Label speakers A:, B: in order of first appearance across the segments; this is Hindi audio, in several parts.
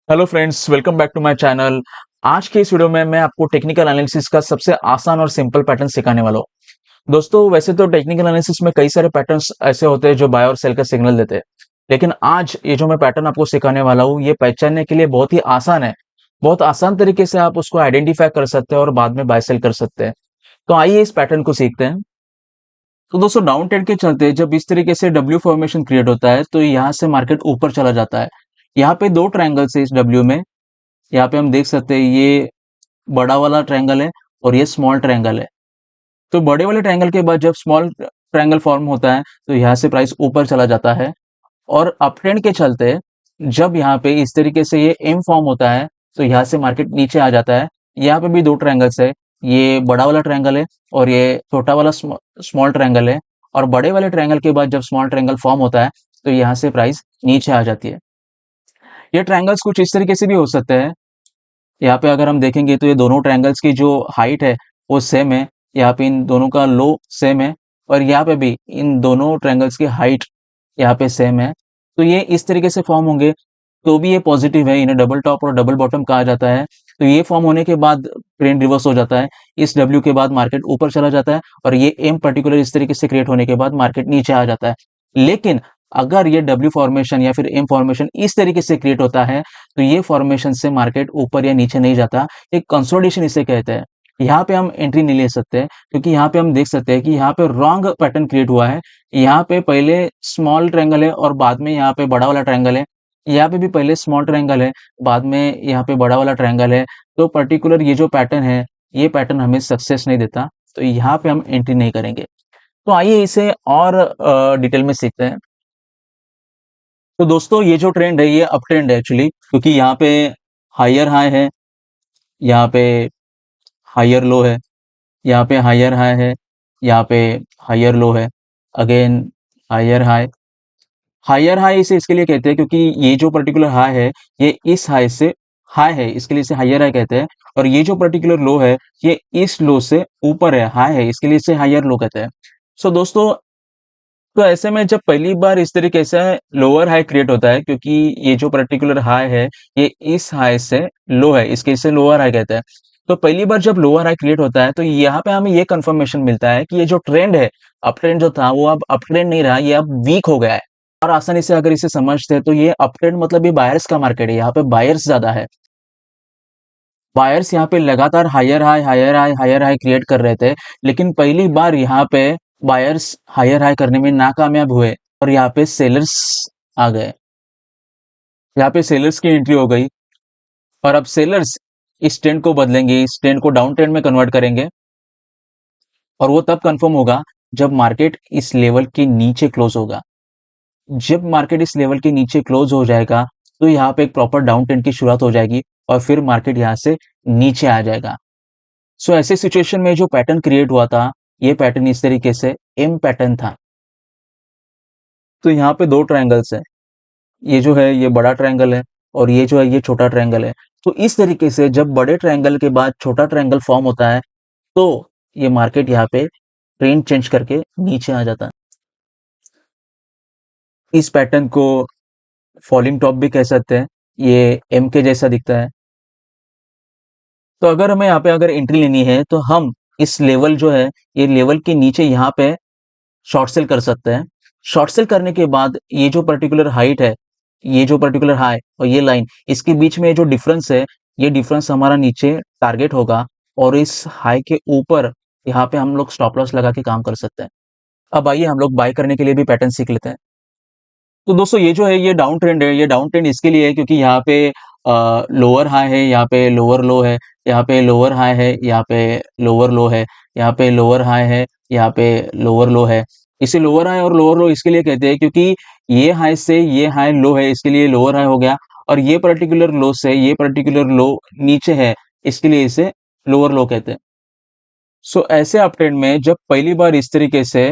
A: Hello friends, welcome back to my channel. आज के इस वीडियो में मैं आपको टेक्निकल एनालिसिस का सबसे आसान और सिंपल पैटर्न सिखाने वाला हूँ। दोस्तों, वैसे तो टेक्निकल एनालिसिस में कई सारे पैटर्न्स ऐसे होते हैं जो बाय और सेल का सिग्नल देते हैं, लेकिन आज ये जो मैं पैटर्न आपको सिखाने वाला हूँ, ये पहचानने के लिए बहुत ही आसान है। बहुत आसान तरीके से आप उसको आइडेंटिफाई कर सकते हैं और बाद में बाय सेल कर सकते हैं। तो आइए इस पैटर्न को सीखते हैं। तो दोस्तों, डाउन ट्रेंड के चलते जब इस तरीके से डब्ल्यू फॉर्मेशन क्रिएट होता है, तो यहाँ से मार्केट ऊपर चला जाता है। यहाँ पे दो ट्रायंगल्स है इस डब्ल्यू में। यहाँ पे हम देख सकते हैं, ये बड़ा वाला ट्रायंगल है और ये स्मॉल ट्रायंगल है। तो बड़े वाले ट्रायंगल के बाद जब स्मॉल ट्रायंगल फॉर्म होता है, तो यहाँ से प्राइस ऊपर चला जाता है। और अप ट्रेंड के चलते जब यहाँ पे इस तरीके से ये एम फॉर्म होता है, तो यहाँ से मार्केट नीचे आ जाता है। यहाँ पे भी दो ट्रायंगल्स है, ये बड़ा वाला ट्रायंगल है और ये छोटा वाला स्मॉल ट्रायंगल है। और बड़े वाले ट्रायंगल के बाद जब स्मॉल ट्रायंगल फॉर्म होता है, तो यहाँ से प्राइस नीचे आ जाती है। ये ट्रायंगल्स कुछ इस तरीके से भी हो सकते हैं। यहाँ पे अगर हम देखेंगे तो ये दोनों ट्रायंगल्स की जो हाइट है वो सेम है। यहाँ पे इन दोनों का लो सेम है और यहाँ पे भी इन दोनों ट्रायंगल्स की हाइट यहाँ पे सेम है। तो ये इस तरीके से फॉर्म होंगे तो भी ये पॉजिटिव है। इन्हें डबल टॉप और डबल बॉटम कहा जाता है। तो ये फॉर्म होने के बाद ट्रेंड रिवर्स हो जाता है। इस डब्ल्यू के बाद मार्केट ऊपर चला जाता है और ये एम पर्टिकुलर इस तरीके से क्रिएट होने के बाद मार्केट नीचे आ जाता है। लेकिन अगर ये डब्ल्यू फॉर्मेशन या फिर एम फॉर्मेशन इस तरीके से क्रिएट होता है, तो ये फॉर्मेशन से मार्केट ऊपर या नीचे नहीं जाता। एक कंसोलिडेशन इसे कहते हैं। यहाँ पे हम एंट्री नहीं ले सकते क्योंकि यहाँ पे हम देख सकते हैं कि यहाँ पे रॉन्ग पैटर्न क्रिएट हुआ है। यहाँ पे पहले स्मॉल ट्रायंगल है और बाद में यहाँ पे बड़ा वाला ट्रायंगल है। यहाँ पे भी पहले स्मॉल ट्रायंगल है, बाद में यहाँ पे बड़ा वाला ट्रायंगल है। तो पर्टिकुलर ये जो पैटर्न है, ये पैटर्न हमें सक्सेस नहीं देता, तो यहाँ पे हम एंट्री नहीं करेंगे। तो आइए इसे और डिटेल में सीखते हैं। तो दोस्तों, ये जो ट्रेंड है ये अप ट्रेंड है एक्चुअली, क्योंकि यहाँ पे हायर हाई है, यहाँ पे हायर लो है, यहाँ पे हायर हाई है, यहाँ पे हायर लो है, again higher high. Higher high इसे इसके लिए कहते हैं क्योंकि ये जो पर्टिकुलर हाई है, ये इस हाई से हाई है, इसके लिए इसे हायर हाई कहते हैं। और ये जो पर्टिकुलर लो है, ये इस लो से ऊपर है, हाई है, इसके लिए इसे हायर लो कहते हैं। सो दोस्तों, तो ऐसे में जब पहली बार इस तरीके से लोअर हाई क्रिएट होता है, क्योंकि ये जो पर्टिकुलर हाई है, ये इस हाई से लो है, इसके इसे लोअर हाई कहते हैं। तो पहली बार जब लोअर हाई क्रिएट होता है, तो यहाँ पे हमें ये कंफर्मेशन मिलता है कि ये जो ट्रेंड है, अप ट्रेंड जो था वो अब अप ट्रेंड नहीं रहा, ये अब वीक हो गया है। और आसानी से अगर इसे समझते हैं तो ये अप ट्रेंड मतलब ये बायर्स का मार्केट है, यहाँ पे बायर्स ज्यादा है। बायर्स यहाँ पे लगातार higher high higher high higher high create कर रहे थे, लेकिन पहली बार यहाँ पे बायर्स हायर हाई करने में नाकामयाब हुए और यहाँ पे सेलर्स आ गए। यहाँ पे सेलर्स की एंट्री हो गई और अब सेलर्स इस ट्रेंड को बदलेंगे, इस ट्रेंड को डाउन ट्रेंड में कन्वर्ट करेंगे। और वो तब कंफर्म होगा जब मार्केट इस लेवल के नीचे क्लोज होगा। जब मार्केट इस लेवल के नीचे क्लोज हो जाएगा, तो यहाँ पे एक प्रॉपर डाउन ट्रेंड की शुरुआत हो जाएगी और फिर मार्केट यहाँ से नीचे आ जाएगा। सो ऐसे सिचुएशन में जो पैटर्न क्रिएट हुआ था, ये पैटर्न इस तरीके से एम पैटर्न था। तो यहाँ पे दो ट्रायंगल्स है, ये जो है ये बड़ा ट्रायंगल है और ये जो है ये छोटा ट्रायंगल है। तो इस तरीके से जब बड़े ट्रायंगल के बाद छोटा ट्रायंगल फॉर्म होता है, तो ये मार्केट यहाँ पे ट्रेंड चेंज करके नीचे आ जाता है। इस पैटर्न को फॉलिंग टॉप भी कह सकते हैं, ये एम के जैसा दिखता है। तो अगर हमें यहाँ पे अगर एंट्री लेनी है, तो हम इस लेवल जो है, ये लेवल के नीचे यहाँ पे शॉर्ट सेल कर सकते हैं। शॉर्ट सेल करने के बाद ये जो पर्टिकुलर हाइट है, ये जो पर्टिकुलर हाई और ये लाइन, इसके बीच में जो डिफरेंस है, ये डिफरेंस हमारा नीचे टारगेट होगा और इस हाई के ऊपर यहाँ पे हम लोग स्टॉप लॉस लगा के काम कर सकते हैं। अब आइए हम लोग बाय करने के लिए भी पैटर्न सीख लेते हैं। तो दोस्तों, ये जो है ये डाउन ट्रेंड है। ये डाउन ट्रेंड इसके लिए है क्योंकि यहाँ पे लोअर हाई है, यहाँ पे लोअर लो है, यहाँ पे लोअर हाई है, यहाँ पे लोअर लो है, यहाँ पे लोअर हाई है, यहाँ पे लोअर लो है। इसे लोअर हाई और लोअर लो इसके लिए कहते हैं क्योंकि ये हाई से ये हाई लो है, इसके लिए लोअर हाई हो गया। और ये पर्टिकुलर लो से ये पर्टिकुलर लो नीचे है, इसके लिए इसे लोअर लो कहते हैं। सो ऐसे अप ट्रेंड में जब पहली बार इस तरीके से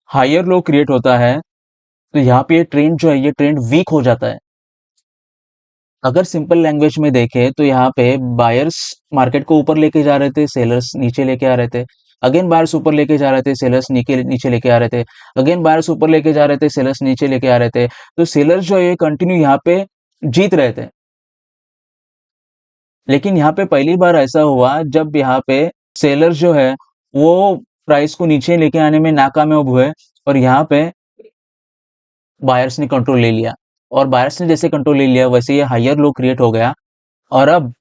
A: हायर लो क्रिएट होता है, तो यहाँ पे ये ट्रेंड जो है ये ट्रेंड वीक हो जाता है। अगर सिंपल लैंग्वेज में देखें तो यहाँ पे बायर्स मार्केट को ऊपर लेके जा रहे थे, सेलर्स नीचे लेके आ रहे थे। अगेन बायर्स ऊपर लेके जा रहे थे, सेलर्स नीचे नीचे लेके आ रहे थे। अगेन बायर्स ऊपर लेके जा रहे थे, सेलर्स नीचे लेके आ रहे थे। तो सेलर्स जो है कंटिन्यू यहाँ पे जीत रहे थे। लेकिन यहाँ पे पहली बार ऐसा हुआ जब यहाँ पे सेलर्स जो है वो प्राइस को नीचे लेके आने में नाकामयाब हुए और यहाँ पे बायर्स ने कंट्रोल ले लिया और बायर्स ने जैसे कंट्रोल ले लिया वैसे ये हायर लो क्रिएट हो गया और अब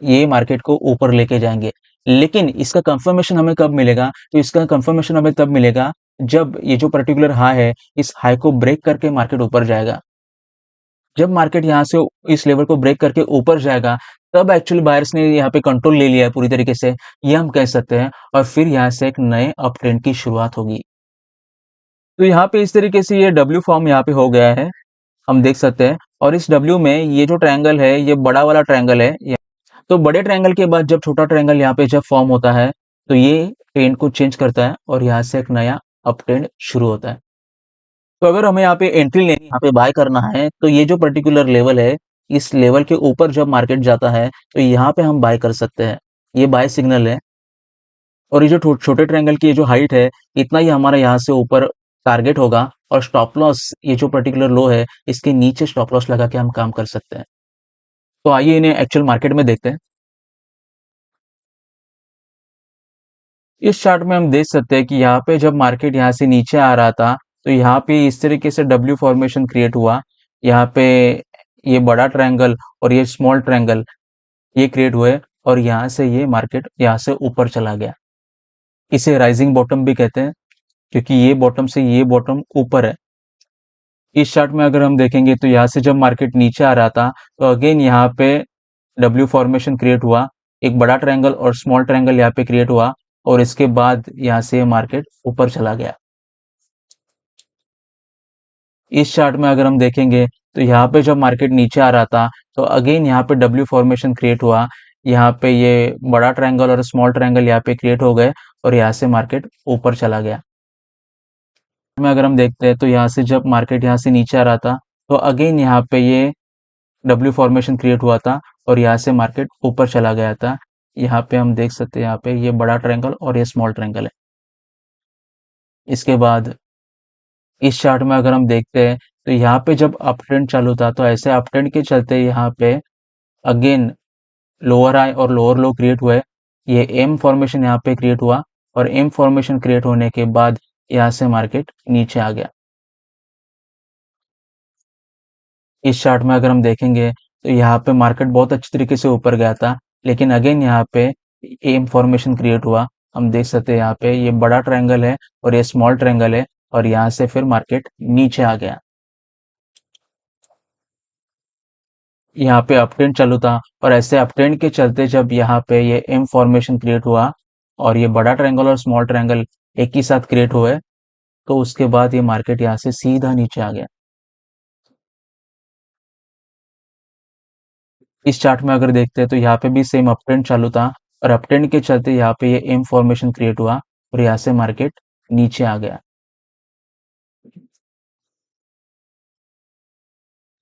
A: ये मार्केट को ऊपर लेके जाएंगे। लेकिन इसका कंफर्मेशन हमें कब मिलेगा? तो इसका कंफर्मेशन हमें तब मिलेगा जब ये जो पर्टिकुलर हाई है इस हाई को ब्रेक करके मार्केट ऊपर जाएगा। जब मार्केट यहाँ से इस लेवल को ब्रेक करके ऊपर जाएगा तब एक्चुअली बायर्स ने यहाँ पे कंट्रोल ले लिया है पूरी तरीके से, ये हम कह सकते हैं और फिर यहाँ से एक नए अप ट्रेंड की शुरुआत होगी। तो यहाँ पे इस तरीके से ये डब्ल्यू फॉर्म यहाँ पे हो गया है, हम देख सकते हैं और इस डब्ल्यू में ये जो ट्रायंगल है ये बड़ा वाला ट्रायंगल है। तो बड़े ट्रायंगल के बाद जब छोटा ट्रायंगल यहाँ पे जब फॉर्म होता है तो ये ट्रेंड को चेंज करता है और यहाँ से एक नया अप ट्रेंड शुरू होता है। तो अगर हमें यहाँ पे एंट्री लेनी, यहाँ पे बाय करना है तो ये जो पर्टिकुलर लेवल है इस लेवल के ऊपर जब मार्केट जाता है तो यहाँ पे हम बाय कर सकते हैं। ये बाय सिग्नल है और ये जो छोटे ट्रायंगल की ये जो हाइट है इतना ही हमारा यहाँ से ऊपर टारगेट होगा और स्टॉप लॉस ये जो पर्टिकुलर लो है इसके नीचे स्टॉप लॉस लगा के हम काम कर सकते हैं। तो आइए इन्हें एक्चुअल मार्केट में देखते हैं। इस चार्ट में हम देख सकते हैं कि यहाँ पे जब मार्केट यहाँ से नीचे आ रहा था तो यहाँ पे इस तरीके से डब्ल्यू फॉर्मेशन क्रिएट हुआ। यहाँ पे ये बड़ा ट्रायंगल और ये स्मॉल ट्रायंगल ये क्रिएट हुए और यहाँ से ये मार्केट यहाँ से ऊपर चला गया। इसे राइजिंग बॉटम भी कहते हैं क्योंकि ये बॉटम से ये बॉटम ऊपर है। इस चार्ट में अगर हम देखेंगे तो यहाँ से जब मार्केट नीचे आ रहा था तो अगेन यहाँ पे डब्ल्यू फॉर्मेशन क्रिएट हुआ, एक बड़ा ट्रायंगल और स्मॉल ट्रायंगल यहाँ पे क्रिएट हुआ और इसके बाद यहाँ से मार्केट ऊपर चला गया। इस चार्ट में अगर हम देखेंगे तो यहाँ पे जब मार्केट नीचे आ रहा था तो अगेन यहाँ पे डब्ल्यू फॉर्मेशन क्रिएट हुआ। यहाँ पे ये बड़ा ट्रायंगल और स्मॉल ट्रायंगल यहाँ पे क्रिएट हो गए और यहाँ से मार्केट ऊपर चला गया। में अगर हम देखते हैं तो यहाँ से जब मार्केट यहाँ से नीचे आ रहा था तो अगेन यहाँ पे ये डब्ल्यू फॉर्मेशन क्रिएट हुआ था और यहाँ से मार्केट ऊपर चला गया था। यहाँ पे हम देख सकते हैं यहाँ पे ये बड़ा ट्रायंगल और ये स्मॉल ट्रायंगल है। इसके बाद इस चार्ट में अगर हम देखते हैं तो यहाँ पे जब अप ट्रेंड चालू था तो ऐसे अप ट्रेंड के चलते यहाँ पे अगेन लोअर हाई और लोअर लो क्रिएट हुए। ये एम फॉर्मेशन यहाँ पे क्रिएट हुआ और एम फॉर्मेशन क्रिएट होने के बाद यहाँ से मार्केट नीचे आ गया। इस चार्ट में अगर हम देखेंगे तो यहाँ पे मार्केट बहुत अच्छी तरीके से ऊपर गया था लेकिन अगेन यहाँ पे एम फॉर्मेशन क्रिएट हुआ। हम देख सकते हैं यहाँ पे ये बड़ा ट्रायंगल है और ये स्मॉल ट्रायंगल है और यहाँ से फिर मार्केट नीचे आ गया। यहाँ पे अपट्रेंड चालू था और ऐसे अपट्रेंड के चलते जब यहाँ पे ये एम फॉर्मेशन क्रिएट हुआ और ये बड़ा ट्रायंगल और स्मॉल ट्रायंगल एक ही साथ क्रिएट हुए तो उसके बाद ये मार्केट यहाँ से सीधा नीचे आ गया। इस चार्ट में अगर देखते हैं तो यहाँ पे भी सेम अपट्रेंड चालू था और अपट्रेंड के चलते यहाँ पे ये एम फॉर्मेशन क्रिएट हुआ और यहाँ से मार्केट नीचे आ गया।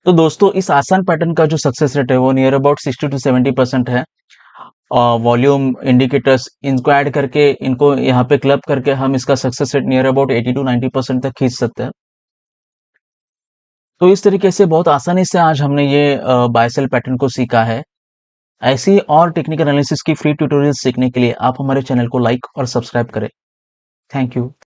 A: तो दोस्तों इस आसान पैटर्न का जो सक्सेस रेट है वो नियर अबाउट 60 to 70% है। वॉल्यूम इंडिकेटर्स इनको ऐड करके इनको यहाँ पे क्लब करके हम इसका success rate near about 80 to 90% तक खींच सकते हैं। तो इस तरीके से बहुत आसानी से आज हमने ये बाय सेल पैटर्न को सीखा है। ऐसी ही और टेक्निकल एनालिसिस की फ्री ट्यूटोरियल सीखने के लिए आप हमारे चैनल को लाइक और सब्सक्राइब करें। Thank you.